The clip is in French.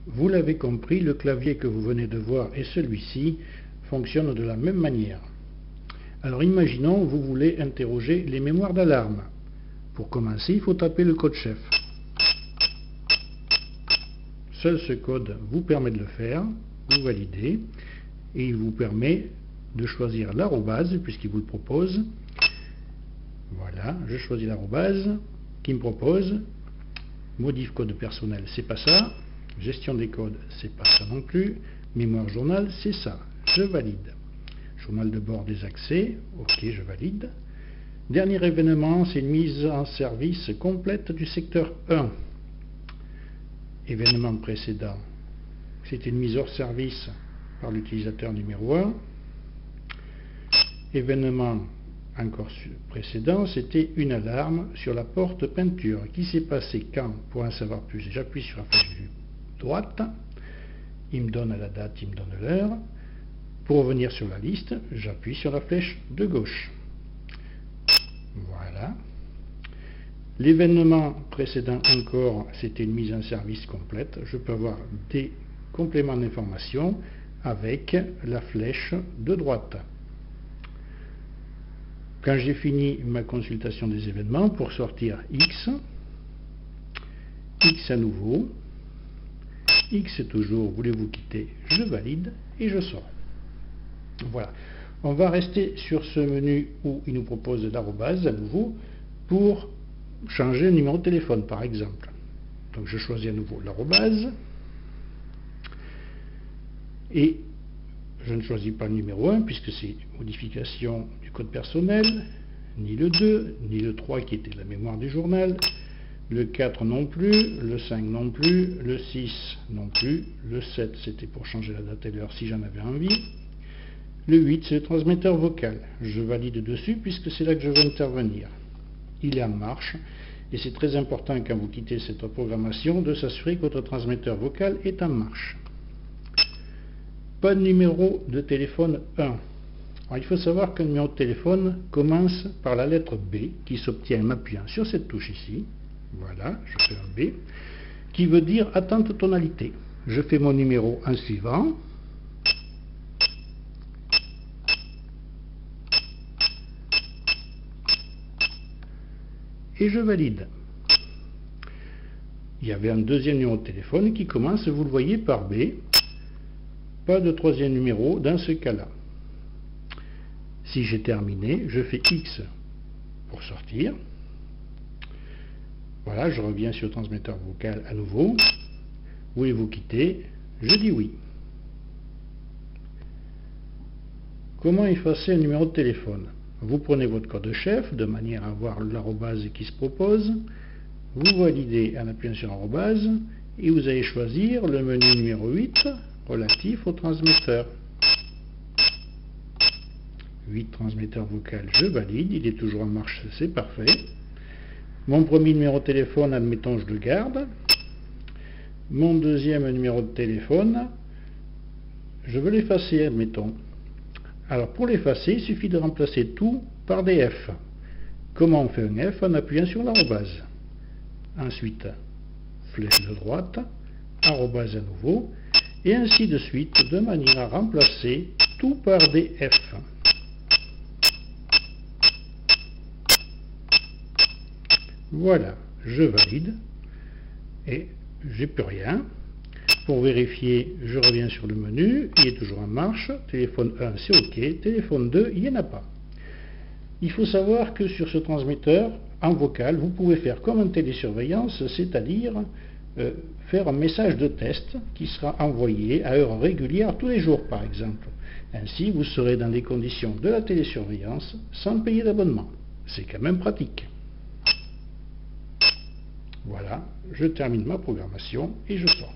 Vous l'avez compris, le clavier que vous venez de voir et celui-ci fonctionnent de la même manière. Alors imaginons, vous voulez interroger les mémoires d'alarme. Pour commencer, il faut taper le code chef. Seul ce code vous permet de le faire, vous validez, et il vous permet de choisir l'arrobase, puisqu'il vous le propose. Voilà, je choisis l'arrobase, qui me propose, modif code personnel, c'est pas ça, gestion des codes, c'est pas ça non plus, mémoire journal, c'est ça, je valide. Journal de bord des accès, ok, je valide. Dernier événement, c'est une mise en service complète du secteur 1. Événement précédent, c'était une mise hors service par l'utilisateur numéro 1. Événement encore précédent, c'était une alarme sur la porte peinture. Qui s'est passé quand? Pour en savoir plus, j'appuie sur la flèche droite, il me donne la date, il me donne l'heure. Pour revenir sur la liste, j'appuie sur la flèche de gauche. Voilà. L'événement précédent encore, c'était une mise en service complète. Je peux avoir des compléments d'information avec la flèche de droite. Quand j'ai fini ma consultation des événements, pour sortir X, X à nouveau, X toujours, voulez-vous quitter, je valide et je sors. Voilà. On va rester sur ce menu où il nous propose l'arrobase à nouveau pour changer le numéro de téléphone par exemple. Donc je choisis à nouveau l'arrobase et je ne choisis pas le numéro 1 puisque c'est modification du code personnel, ni le 2, ni le 3 qui était la mémoire du journal, le 4 non plus, le 5 non plus, le 6 non plus, le 7 c'était pour changer la date et l'heure si j'en avais envie, le 8 c'est le transmetteur vocal, je valide dessus puisque c'est là que je veux intervenir. Il est en marche et c'est très important quand vous quittez cette programmation de s'assurer que votre transmetteur vocal est en marche. Pas de numéro de téléphone 1. Alors, il faut savoir qu'un numéro de téléphone commence par la lettre B qui s'obtient en m'appuyant sur cette touche ici. Voilà, je fais un B qui veut dire attente tonalité. Je fais mon numéro en suivant. Et je valide. Il y avait un deuxième numéro de téléphone qui commence, vous le voyez, par B. Pas de troisième numéro dans ce cas-là. Si j'ai terminé, je fais X pour sortir. Voilà, je reviens sur le transmetteur vocal à nouveau. Voulez-vous quitter? Je dis oui. Comment effacer un numéro de téléphone? Vous prenez votre code chef de manière à voir l'arrobase qui se propose. Vous validez en appuyant sur l'arrobase et vous allez choisir le menu numéro 8 relatif au transmetteur. 8 transmetteur vocal, je valide, il est toujours en marche, c'est parfait. Mon premier numéro de téléphone, admettons, je le garde. Mon deuxième numéro de téléphone, je veux l'effacer, admettons. Alors pour l'effacer, il suffit de remplacer tout par des F. Comment on fait un F? En appuyant sur l'arrobase. Ensuite, flèche de droite, arrobase à nouveau, et ainsi de suite, de manière à remplacer tout par des F. Voilà, je valide, et j'ai plus rien. Pour vérifier, je reviens sur le menu, il est toujours en marche, téléphone 1 c'est OK, téléphone 2 il n'y en a pas. Il faut savoir que sur ce transmetteur, en vocal, vous pouvez faire comme en télésurveillance, c'est-à-dire faire un message de test qui sera envoyé à heure régulière tous les jours par exemple. Ainsi, vous serez dans les conditions de la télésurveillance sans payer d'abonnement. C'est quand même pratique. Voilà, je termine ma programmation et je sors.